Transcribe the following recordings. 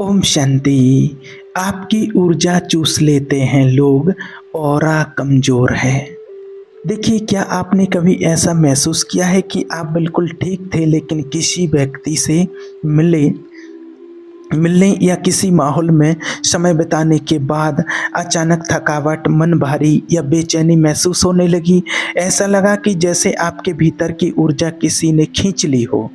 ओम शांति। आपकी ऊर्जा चूस लेते हैं लोग, ऑरा कमजोर है। देखिए, क्या आपने कभी ऐसा महसूस किया है कि आप बिल्कुल ठीक थे लेकिन किसी व्यक्ति से मिले मिलने या किसी माहौल में समय बिताने के बाद अचानक थकावट, मन भारी या बेचैनी महसूस होने लगी। ऐसा लगा कि जैसे आपके भीतर की ऊर्जा किसी ने खींच ली हो,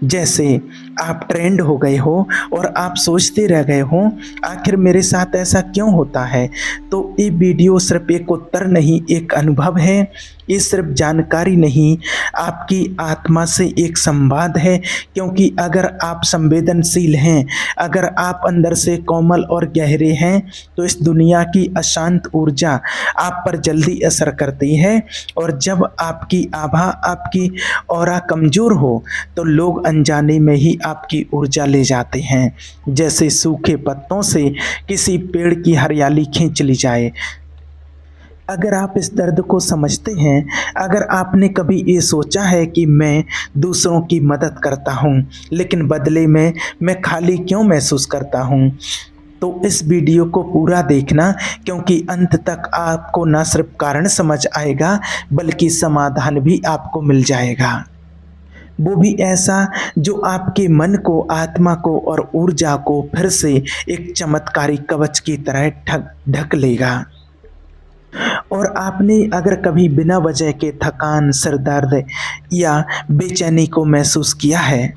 जैसे आप ट्रेंड हो गए हो और आप सोचते रह गए हो, आखिर मेरे साथ ऐसा क्यों होता है। तो ये वीडियो सिर्फ एक उत्तर नहीं, एक अनुभव है। ये सिर्फ जानकारी नहीं, आपकी आत्मा से एक संवाद है। क्योंकि अगर आप संवेदनशील हैं, अगर आप अंदर से कोमल और गहरे हैं, तो इस दुनिया की अशांत ऊर्जा आप पर जल्दी असर करती है। और जब आपकी आभा, आपकी ऑरा कमजोर हो, तो लोग अनजाने में ही आपकी ऊर्जा ले जाते हैं, जैसे सूखे पत्तों से किसी पेड़ की हरियाली खींच ली जाए। अगर आप इस दर्द को समझते हैं, अगर आपने कभी ये सोचा है कि मैं दूसरों की मदद करता हूँ लेकिन बदले में मैं खाली क्यों महसूस करता हूँ, तो इस वीडियो को पूरा देखना। क्योंकि अंत तक आपको न सिर्फ कारण समझ आएगा बल्कि समाधान भी आपको मिल जाएगा। वो भी ऐसा जो आपके मन को, आत्मा को और ऊर्जा को फिर से एक चमत्कारी कवच की तरह ढक लेगा। और आपने अगर कभी बिना वजह के थकान, सिर दर्द या बेचैनी को महसूस किया है,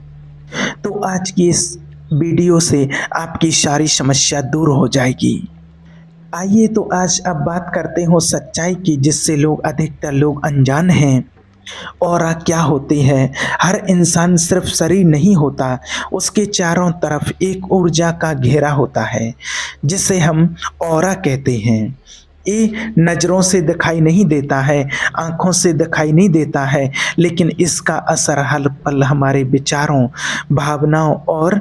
तो आज की इस वीडियो से आपकी सारी समस्या दूर हो जाएगी। आइए तो आज अब बात करते हो सच्चाई की, जिससे अधिकतर लोग अनजान हैं। ऑरा क्या होती है? हर इंसान सिर्फ शरीर नहीं होता, उसके चारों तरफ एक ऊर्जा का घेरा होता है, जिसे हम ऑरा कहते हैं। ये नज़रों से दिखाई नहीं देता है, आँखों से दिखाई नहीं देता है, लेकिन इसका असर हर पल हमारे विचारों, भावनाओं और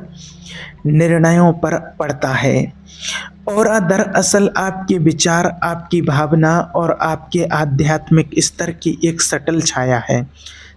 निर्णयों पर पड़ता है। और दरअसल आपके विचार, आपकी भावना और आपके आध्यात्मिक स्तर की एक सटल छाया है।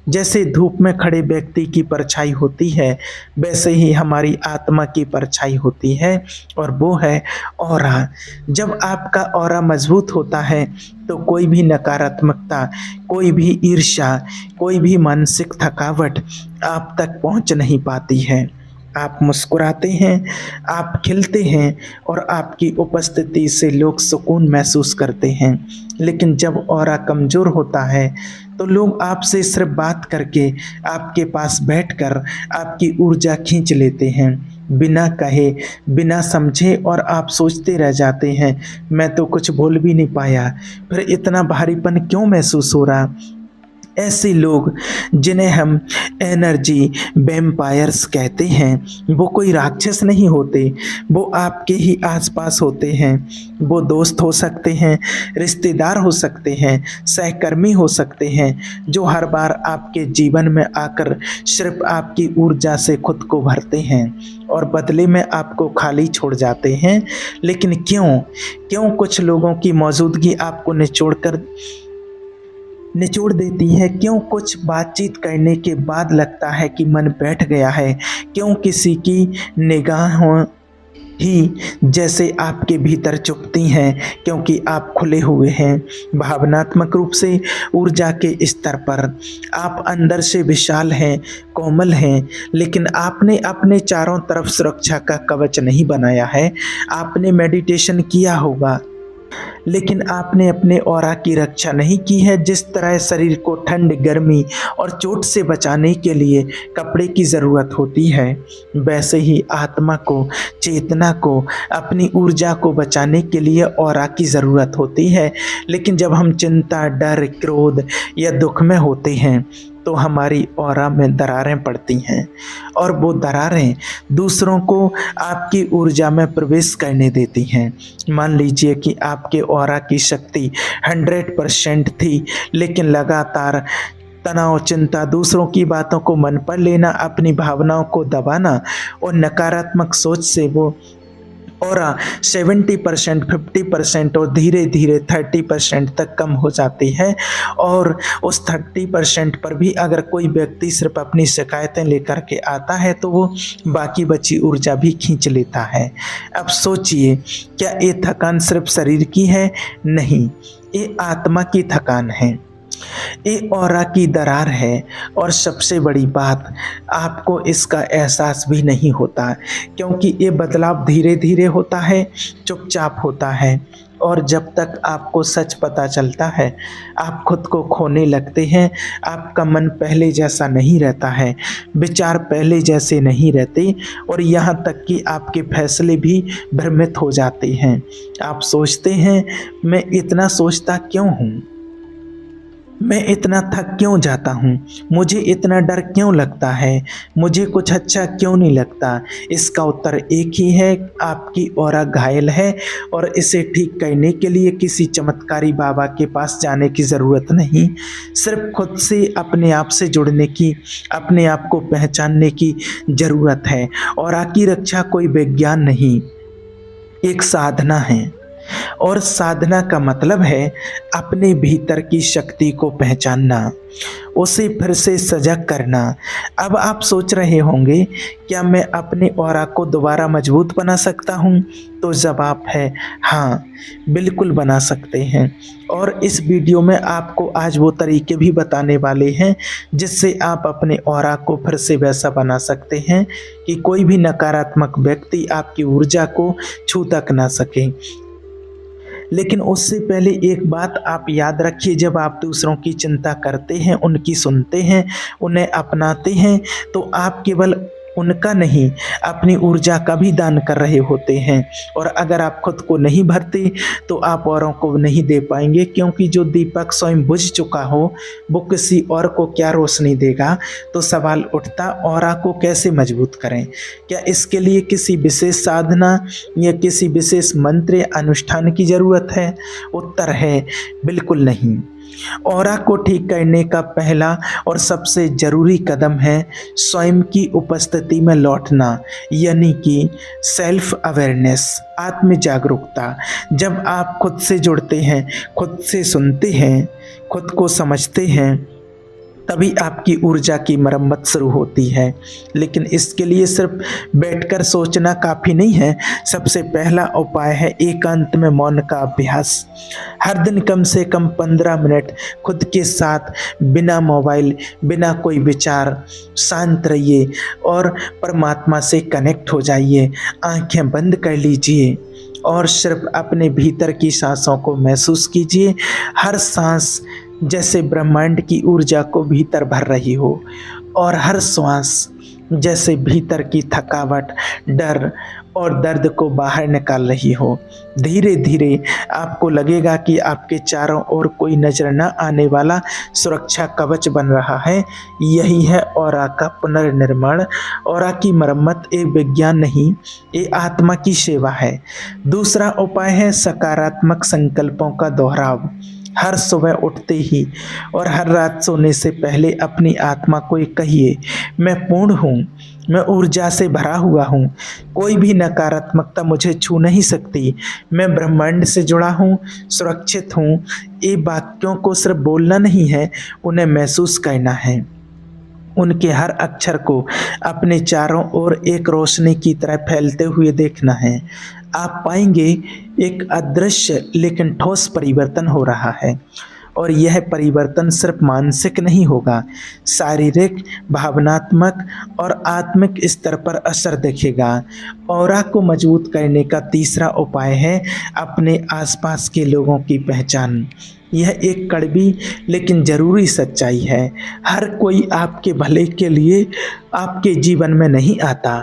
जैसे धूप में खड़े व्यक्ति की परछाई होती है, वैसे ही हमारी आत्मा की परछाई होती है, और वो है ऑरा। जब आपका ऑरा मजबूत होता है, तो कोई भी नकारात्मकता, कोई भी ईर्ष्या, कोई भी मानसिक थकावट आप तक पहुंच नहीं पाती है। आप मुस्कुराते हैं, आप खिलते हैं और आपकी उपस्थिति से लोग सुकून महसूस करते हैं। लेकिन जब ऑरा कमज़ोर होता है, तो लोग आपसे सिर्फ बात करके, आपके पास बैठकर आपकी ऊर्जा खींच लेते हैं, बिना कहे, बिना समझे, और आप सोचते रह जाते हैं, मैं तो कुछ बोल भी नहीं पाया, फिर इतना भारीपन क्यों महसूस हो रहा। ऐसे लोग, जिन्हें हम एनर्जी वैम्पायर्स कहते हैं, वो कोई राक्षस नहीं होते, वो आपके ही आसपास होते हैं। वो दोस्त हो सकते हैं, रिश्तेदार हो सकते हैं, सहकर्मी हो सकते हैं, जो हर बार आपके जीवन में आकर सिर्फ आपकी ऊर्जा से खुद को भरते हैं और बदले में आपको खाली छोड़ जाते हैं। लेकिन क्यों क्यों कुछ लोगों की मौजूदगी आपको निचोड़ देती है? क्यों कुछ बातचीत करने के बाद लगता है कि मन बैठ गया है? क्यों किसी की निगाहों ही जैसे आपके भीतर चुभती हैं? क्योंकि आप खुले हुए हैं भावनात्मक रूप से, ऊर्जा के स्तर पर। आप अंदर से विशाल हैं, कोमल हैं, लेकिन आपने अपने चारों तरफ सुरक्षा का कवच नहीं बनाया है। आपने मेडिटेशन किया होगा, लेकिन आपने अपने ऑरा की रक्षा नहीं की है। जिस तरह शरीर को ठंड, गर्मी और चोट से बचाने के लिए कपड़े की ज़रूरत होती है, वैसे ही आत्मा को, चेतना को, अपनी ऊर्जा को बचाने के लिए ऑरा की ज़रूरत होती है। लेकिन जब हम चिंता, डर, क्रोध या दुख में होते हैं, तो हमारी ऑरा में दरारें पड़ती हैं, और वो दरारें दूसरों को आपकी ऊर्जा में प्रवेश करने देती हैं। मान लीजिए कि आपके ऑरा की शक्ति 100% थी, लेकिन लगातार तनाव, चिंता, दूसरों की बातों को मन पर लेना, अपनी भावनाओं को दबाना और नकारात्मक सोच से वो ऑरा 70%, 50% और धीरे धीरे 30% तक कम हो जाती है। और उस 30% पर भी अगर कोई व्यक्ति सिर्फ अपनी शिकायतें लेकर के आता है तो वो बाकी बची ऊर्जा भी खींच लेता है। अब सोचिए, क्या ये थकान सिर्फ शरीर की है? नहीं, ये आत्मा की थकान है, ये ऑरा की दरार है। और सबसे बड़ी बात, आपको इसका एहसास भी नहीं होता, क्योंकि ये बदलाव धीरे धीरे होता है, चुपचाप होता है। और जब तक आपको सच पता चलता है, आप खुद को खोने लगते हैं। आपका मन पहले जैसा नहीं रहता है, विचार पहले जैसे नहीं रहते, और यहाँ तक कि आपके फैसले भी भ्रमित हो जाते हैं। आप सोचते हैं, मैं इतना सोचता क्यों हूँ, मैं इतना थक क्यों जाता हूँ, मुझे इतना डर क्यों लगता है, मुझे कुछ अच्छा क्यों नहीं लगता। इसका उत्तर एक ही है, आपकी ऑरा घायल है और इसे ठीक करने के लिए किसी चमत्कारी बाबा के पास जाने की ज़रूरत नहीं। सिर्फ खुद से, अपने आप से जुड़ने की, अपने आप को पहचानने की ज़रूरत है। ऑरा की रक्षा कोई विज्ञान नहीं, एक साधना है। और साधना का मतलब है अपने भीतर की शक्ति को पहचानना, उसे फिर से सजग करना। अब आप सोच रहे होंगे, क्या मैं अपने ऑरा को दोबारा मजबूत बना सकता हूँ? तो जवाब है हाँ, बिल्कुल बना सकते हैं। और इस वीडियो में आपको आज वो तरीके भी बताने वाले हैं जिससे आप अपने ऑरा को फिर से वैसा बना सकते हैं कि कोई भी नकारात्मक व्यक्ति आपकी ऊर्जा को छू तक ना सके। लेकिन उससे पहले एक बात आप याद रखिए, जब आप दूसरों की चिंता करते हैं, उनकी सुनते हैं, उन्हें अपनाते हैं, तो आप केवल उनका नहीं, अपनी ऊर्जा का भी दान कर रहे होते हैं। और अगर आप खुद को नहीं भरते तो आप औरों को नहीं दे पाएंगे, क्योंकि जो दीपक स्वयं बुझ चुका हो वो किसी और को क्या रोशनी देगा। तो सवाल उठता, ऑरा को कैसे मजबूत करें? क्या इसके लिए किसी विशेष साधना या किसी विशेष मंत्र या अनुष्ठान की ज़रूरत है? उत्तर है बिल्कुल नहीं। ऑरा को ठीक करने का पहला और सबसे जरूरी कदम है स्वयं की उपस्थिति में लौटना, यानी कि सेल्फ अवेयरनेस, आत्म जागरूकता। जब आप खुद से जुड़ते हैं, खुद से सुनते हैं, खुद को समझते हैं, तभी आपकी ऊर्जा की मरम्मत शुरू होती है। लेकिन इसके लिए सिर्फ बैठकर सोचना काफ़ी नहीं है। सबसे पहला उपाय है एकांत में मौन का अभ्यास। हर दिन कम से कम 15 मिनट खुद के साथ, बिना मोबाइल, बिना कोई विचार, शांत रहिए और परमात्मा से कनेक्ट हो जाइए। आंखें बंद कर लीजिए और सिर्फ अपने भीतर की सांसों को महसूस कीजिए। हर सांस जैसे ब्रह्मांड की ऊर्जा को भीतर भर रही हो, और हर श्वास जैसे भीतर की थकावट, डर और दर्द को बाहर निकाल रही हो। धीरे धीरे आपको लगेगा कि आपके चारों ओर कोई नजर न आने वाला सुरक्षा कवच बन रहा है। यही है ऑरा का पुनर्निर्माण। ऑरा की मरम्मत एक विज्ञान नहीं, ये आत्मा की सेवा है। दूसरा उपाय है सकारात्मक संकल्पों का दोहराव। हर सुबह उठते ही और हर रात सोने से पहले अपनी आत्मा को कहिए, मैं पूर्ण हूँ, मैं ऊर्जा से भरा हुआ हूँ, कोई भी नकारात्मकता मुझे छू नहीं सकती, मैं ब्रह्मांड से जुड़ा हूँ, सुरक्षित हूँ। ये वाक्यों को सिर्फ बोलना नहीं है, उन्हें महसूस करना है। उनके हर अक्षर को अपने चारों ओर एक रोशनी की तरह फैलते हुए देखना है। आप पाएंगे एक अदृश्य लेकिन ठोस परिवर्तन हो रहा है। और यह परिवर्तन सिर्फ मानसिक नहीं होगा, शारीरिक, भावनात्मक और आत्मिक स्तर पर असर दिखेगा। ऑरा को मजबूत करने का तीसरा उपाय है अपने आसपास के लोगों की पहचान। यह एक कड़वी लेकिन ज़रूरी सच्चाई है। हर कोई आपके भले के लिए आपके जीवन में नहीं आता।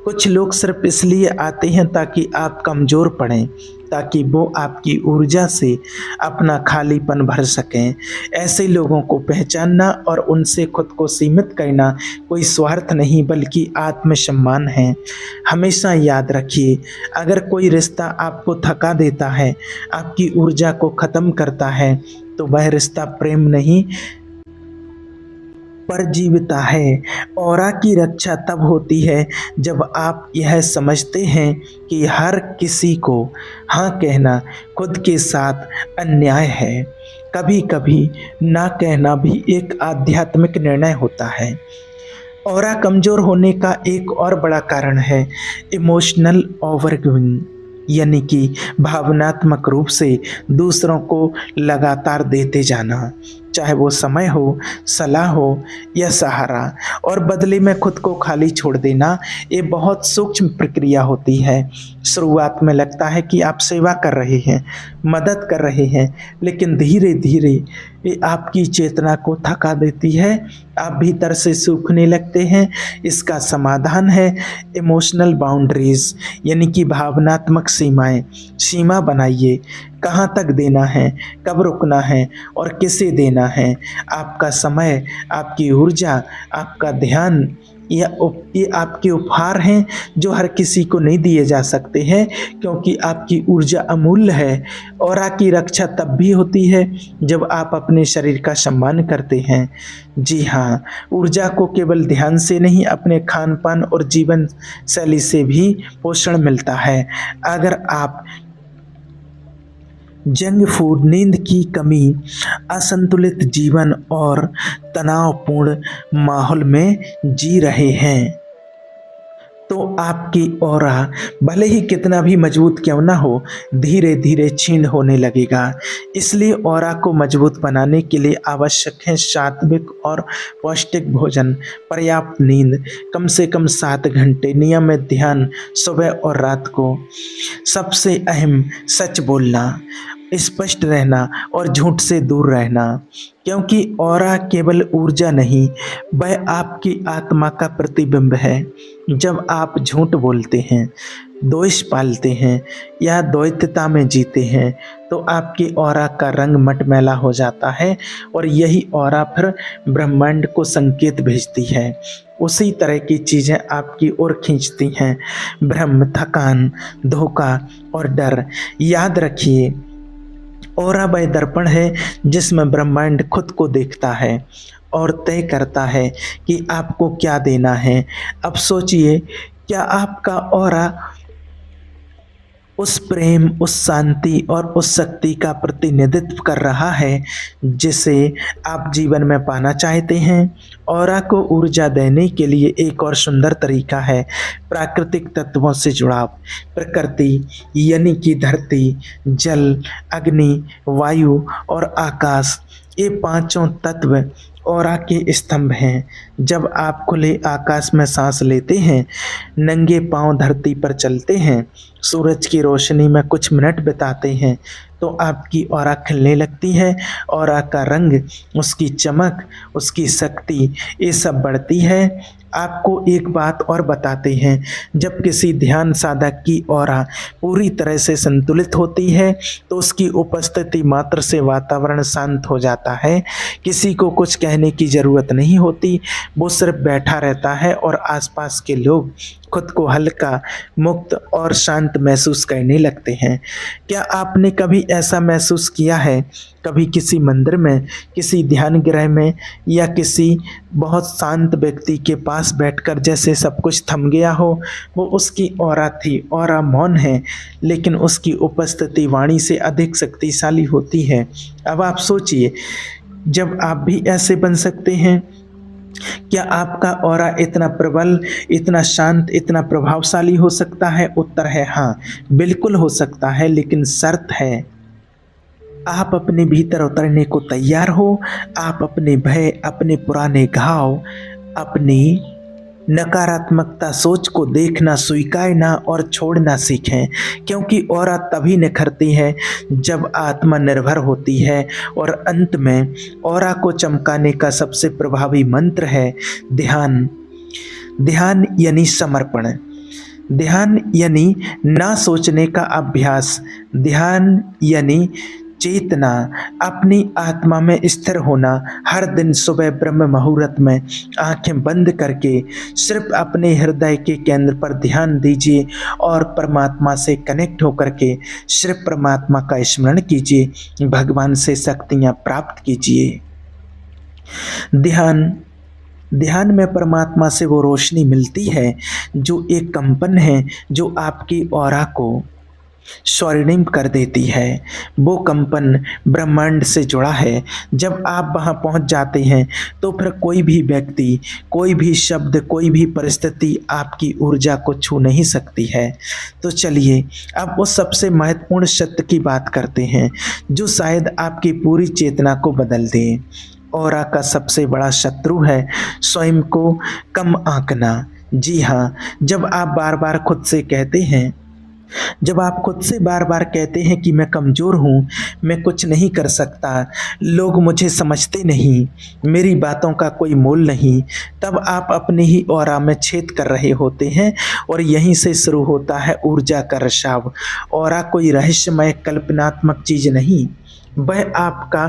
कुछ लोग सिर्फ इसलिए आते हैं ताकि आप कमज़ोर पड़ें, ताकि वो आपकी ऊर्जा से अपना खालीपन भर सकें। ऐसे लोगों को पहचानना और उनसे खुद को सीमित करना कोई स्वार्थ नहीं बल्कि आत्मसम्मान है। हमेशा याद रखिए, अगर कोई रिश्ता आपको थका देता है, आपकी ऊर्जा को ख़त्म करता है, तो वह रिश्ता प्रेम नहीं परजीविता है। ऑरा की रक्षा तब होती है जब आप यह समझते हैं कि हर किसी को हाँ कहना खुद के साथ अन्याय है। कभी कभी ना कहना भी एक आध्यात्मिक निर्णय होता है। ऑरा कमजोर होने का एक और बड़ा कारण है इमोशनल ओवरगिविंग, यानी कि भावनात्मक रूप से दूसरों को लगातार देते जाना, चाहे वो समय हो, सलाह हो या सहारा, और बदले में खुद को खाली छोड़ देना। ये बहुत सूक्ष्म प्रक्रिया होती है। शुरुआत में लगता है कि आप सेवा कर रहे हैं, मदद कर रहे हैं, लेकिन धीरे धीरे ये आपकी चेतना को थका देती है। आप भीतर से सूखने लगते हैं। इसका समाधान है इमोशनल बाउंड्रीज, यानी कि भावनात्मक सीमाएं। सीमा बनाइए, कहाँ तक देना है, कब रुकना है और किसे देना है। आपका समय, आपकी ऊर्जा, आपका ध्यान, ये आपके उपहार हैं जो हर किसी को नहीं दिए जा सकते हैं, क्योंकि आपकी ऊर्जा अमूल्य है। और आपकी रक्षा तब भी होती है जब आप अपने शरीर का सम्मान करते हैं। जी हाँ, ऊर्जा को केवल ध्यान से नहीं, अपने खान पान और जीवन शैली से भी पोषण मिलता है। अगर आप जंक फूड, नींद की कमी, असंतुलित जीवन और तनावपूर्ण माहौल में जी रहे हैं, तो आपकी ऑरा भले ही कितना भी मजबूत क्यों ना हो, धीरे धीरे क्षीण होने लगेगा। इसलिए ऑरा को मजबूत बनाने के लिए आवश्यक है सात्विक और पौष्टिक भोजन, पर्याप्त नींद, कम से कम 7 घंटे, नियमित ध्यान सुबह और रात को। सबसे अहम, सच बोलना, स्पष्ट रहना और झूठ से दूर रहना, क्योंकि ऑरा केवल ऊर्जा नहीं, वह आपकी आत्मा का प्रतिबिंब है। जब आप झूठ बोलते हैं, द्वेष पालते हैं या द्वैतता में जीते हैं, तो आपकी ऑरा का रंग मटमैला हो जाता है और यही ऑरा फिर ब्रह्मांड को संकेत भेजती है। उसी तरह की चीज़ें आपकी ओर खींचती हैं, भ्रम, थकान, धोखा और डर। याद रखिए, ऑरा वह दर्पण है जिसमें ब्रह्मांड खुद को देखता है और तय करता है कि आपको क्या देना है। अब सोचिए, क्या आपका ऑरा उस प्रेम, उस शांति और उस शक्ति का प्रतिनिधित्व कर रहा है जिसे आप जीवन में पाना चाहते हैं? ऑरा को ऊर्जा देने के लिए एक और सुंदर तरीका है प्राकृतिक तत्वों से जुड़ाव। प्रकृति यानी कि धरती, जल, अग्नि, वायु और आकाश, ये पांचों तत्व ऑरा के स्तंभ हैं। जब आप खुले आकाश में सांस लेते हैं, नंगे पांव धरती पर चलते हैं, सूरज की रोशनी में कुछ मिनट बिताते हैं, तो आपकी ऑरा खिलने लगती है। ऑरा का रंग, उसकी चमक, उसकी शक्ति, ये सब बढ़ती है। आपको एक बात और बताते हैं, जब किसी ध्यान साधक की ऑरा पूरी तरह से संतुलित होती है, तो उसकी उपस्थिति मात्र से वातावरण शांत हो जाता है। किसी को कुछ कहने की ज़रूरत नहीं होती, वो सिर्फ बैठा रहता है और आसपास के लोग खुद को हल्का, मुक्त और शांत महसूस करने लगते हैं। क्या आपने कभी ऐसा महसूस किया है? कभी किसी मंदिर में, किसी ध्यान गृह में या किसी बहुत शांत व्यक्ति के पास बैठकर जैसे सब कुछ थम गया हो? वो उसकी ऑरा थी। ऑरा मौन है, लेकिन उसकी उपस्थिति वाणी से अधिक शक्तिशाली होती है। अब आप सोचिए, जब आप भी ऐसे बन सकते हैं, क्या आपका ऑरा इतना प्रबल, इतना शांत, इतना प्रभावशाली हो सकता है? उत्तर है हाँ, बिल्कुल हो सकता है, लेकिन शर्त है, आप अपने भीतर उतरने को तैयार हो। आप अपने भय, अपने पुराने घाव, अपनी नकारात्मकता सोच को देखना, स्वीकारना और छोड़ना सीखें, क्योंकि ऑरा तभी निखरती है जब आत्मा निर्भर होती है। और अंत में ऑरा को चमकाने का सबसे प्रभावी मंत्र है ध्यान। ध्यान यानी समर्पण, ध्यान यानी ना सोचने का अभ्यास, ध्यान यानी चेतना, अपनी आत्मा में स्थिर होना। हर दिन सुबह ब्रह्म मुहूर्त में आंखें बंद करके सिर्फ अपने हृदय के केंद्र पर ध्यान दीजिए और परमात्मा से कनेक्ट होकर के सिर्फ परमात्मा का स्मरण कीजिए, भगवान से शक्तियाँ प्राप्त कीजिए। ध्यान ध्यान में परमात्मा से वो रोशनी मिलती है जो एक कंपन है जो आपकी ऑरा को स्वर्णिम कर देती है। वो कंपन ब्रह्मांड से जुड़ा है। जब आप वहाँ पहुँच जाते हैं तो फिर कोई भी व्यक्ति, कोई भी शब्द, कोई भी परिस्थिति आपकी ऊर्जा को छू नहीं सकती है। तो चलिए अब उस सबसे महत्वपूर्ण सत्य की बात करते हैं जो शायद आपकी पूरी चेतना को बदल दे। ऑरा का सबसे बड़ा शत्रु है स्वयं को कम आंकना। जी हाँ, जब आप बार बार खुद से कहते हैं, जब आप खुद से बार बार कहते हैं कि मैं कमज़ोर हूँ, मैं कुछ नहीं कर सकता, लोग मुझे समझते नहीं, मेरी बातों का कोई मोल नहीं, तब आप अपने ही ऑरा में छेद कर रहे होते हैं और यहीं से शुरू होता है ऊर्जा का रिसाव। ऑरा कोई रहस्यमय कल्पनात्मक चीज़ नहीं, वह आपका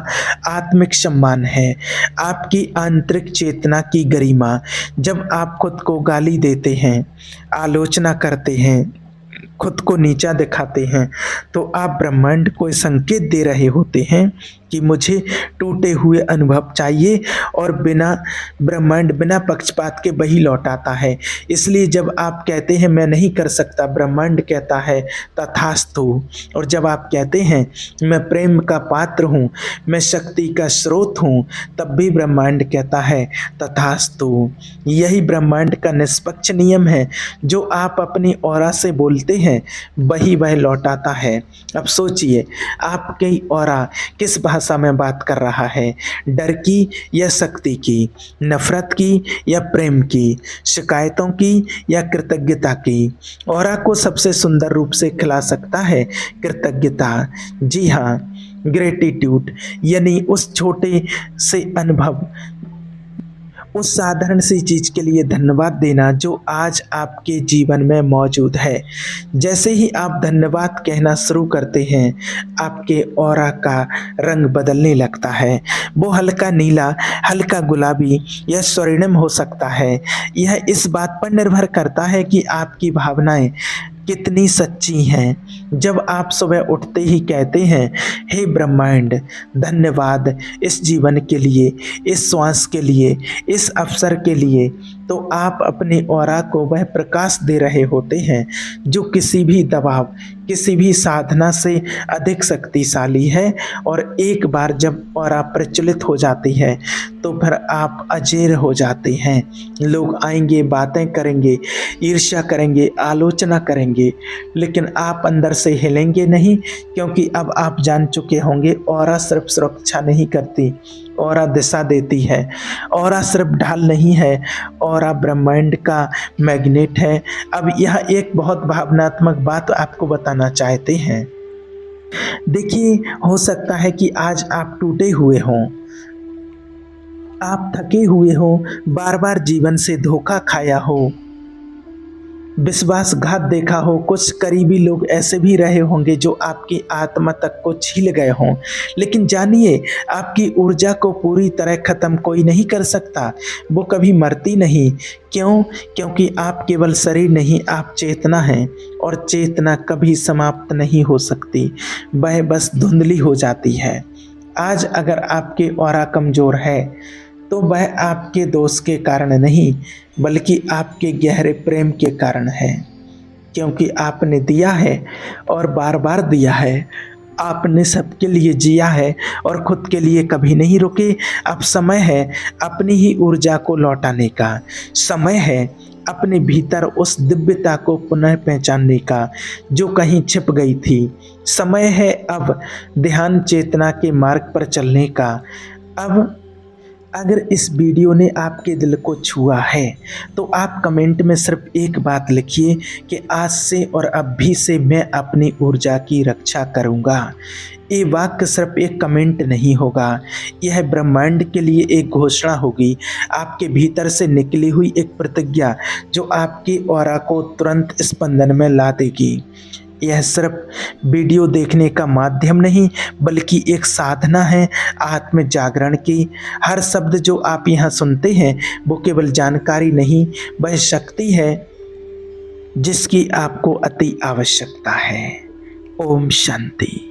आत्मिक सम्मान है, आपकी आंतरिक चेतना की गरिमा। जब आप खुद को गाली देते हैं, आलोचना करते हैं, खुद को नीचा दिखाते हैं, तो आप ब्रह्मांड को संकेत दे रहे होते हैं कि मुझे टूटे हुए अनुभव चाहिए और ब्रह्मांड बिना पक्षपात के वही लौटाता है। इसलिए जब आप कहते हैं मैं नहीं कर सकता, ब्रह्मांड कहता है तथास्तु। और जब आप कहते हैं मैं प्रेम का पात्र हूँ, मैं शक्ति का स्रोत हूँ, तब भी ब्रह्मांड कहता है तथास्तु। यही ब्रह्मांड का निष्पक्ष नियम है, जो आप अपनी ऑरा से बोलते हैं वही वह लौटाता है। अब सोचिए आपकी ऑरा किस भाषा में बात कर रहा है, डर की या शक्ति की, नफरत की या प्रेम की, शिकायतों की या कृतज्ञता की। ऑरा को सबसे सुंदर रूप से खिला सकता है कृतज्ञता। जी हाँ, ग्रेटिट्यूड, यानी उस छोटे से अनुभव, उस साधारण सी चीज़ के लिए धन्यवाद देना जो आज आपके जीवन में मौजूद है। जैसे ही आप धन्यवाद कहना शुरू करते हैं, आपके ऑरा का रंग बदलने लगता है। वो हल्का नीला, हल्का गुलाबी या स्वर्णिम हो सकता है। यह इस बात पर निर्भर करता है कि आपकी भावनाएं कितनी सच्ची हैं। जब आप सुबह उठते ही कहते हैं हे ब्रह्मांड धन्यवाद इस जीवन के लिए, इस श्वास के लिए, इस अवसर के लिए, तो आप अपने ऑरा को वह प्रकाश दे रहे होते हैं जो किसी भी दबाव, किसी भी साधना से अधिक शक्तिशाली है। और एक बार जब ऑरा प्रचलित हो जाती है तो फिर आप अजेर हो जाते हैं। लोग आएंगे, बातें करेंगे, ईर्ष्या करेंगे, आलोचना करेंगे, लेकिन आप अंदर से हिलेंगे नहीं, क्योंकि अब आप जान चुके होंगे ऑरा सिर्फ सुरक्षा नहीं करती, ऑरा दिशा देती है। ऑरा सिर्फ ढाल नहीं है, ऑरा ब्रह्मांड का मैग्नेट है। अब यह एक बहुत भावनात्मक बात आपको बताना चाहते हैं। देखिए, हो सकता है कि आज आप टूटे हुए हों, आप थके हुए हो, बार बार जीवन से धोखा खाया हो, विश्वासघात देखा हो, कुछ करीबी लोग ऐसे भी रहे होंगे जो आपकी आत्मा तक को छील गए हों। लेकिन जानिए, आपकी ऊर्जा को पूरी तरह ख़त्म कोई नहीं कर सकता, वो कभी मरती नहीं। क्यों? क्योंकि आप केवल शरीर नहीं, आप चेतना हैं, और चेतना कभी समाप्त नहीं हो सकती, वह बस धुंधली हो जाती है। आज अगर आपके ऑरा कमज़ोर है तो वह आपके दोष के कारण नहीं, बल्कि आपके गहरे प्रेम के कारण है। क्योंकि आपने दिया है और बार बार दिया है, आपने सबके लिए जिया है और खुद के लिए कभी नहीं रुके। अब समय है अपनी ही ऊर्जा को लौटाने का, समय है अपने भीतर उस दिव्यता को पुनः पहचानने का जो कहीं छिप गई थी। समय है अब ध्यान चेतना के मार्ग पर चलने का। अब अगर इस वीडियो ने आपके दिल को छुआ है तो आप कमेंट में सिर्फ एक बात लिखिए कि आज से और अभी से मैं अपनी ऊर्जा की रक्षा करूंगा। ये वाक्य सिर्फ एक कमेंट नहीं होगा, यह ब्रह्मांड के लिए एक घोषणा होगी, आपके भीतर से निकली हुई एक प्रतिज्ञा जो आपकी ऑरा को तुरंत स्पंदन में ला देगी। यह सिर्फ वीडियो देखने का माध्यम नहीं, बल्कि एक साधना है आत्म जागरण की। हर शब्द जो आप यहाँ सुनते हैं वो केवल जानकारी नहीं, वह शक्ति है जिसकी आपको अति आवश्यकता है। ओम शांति।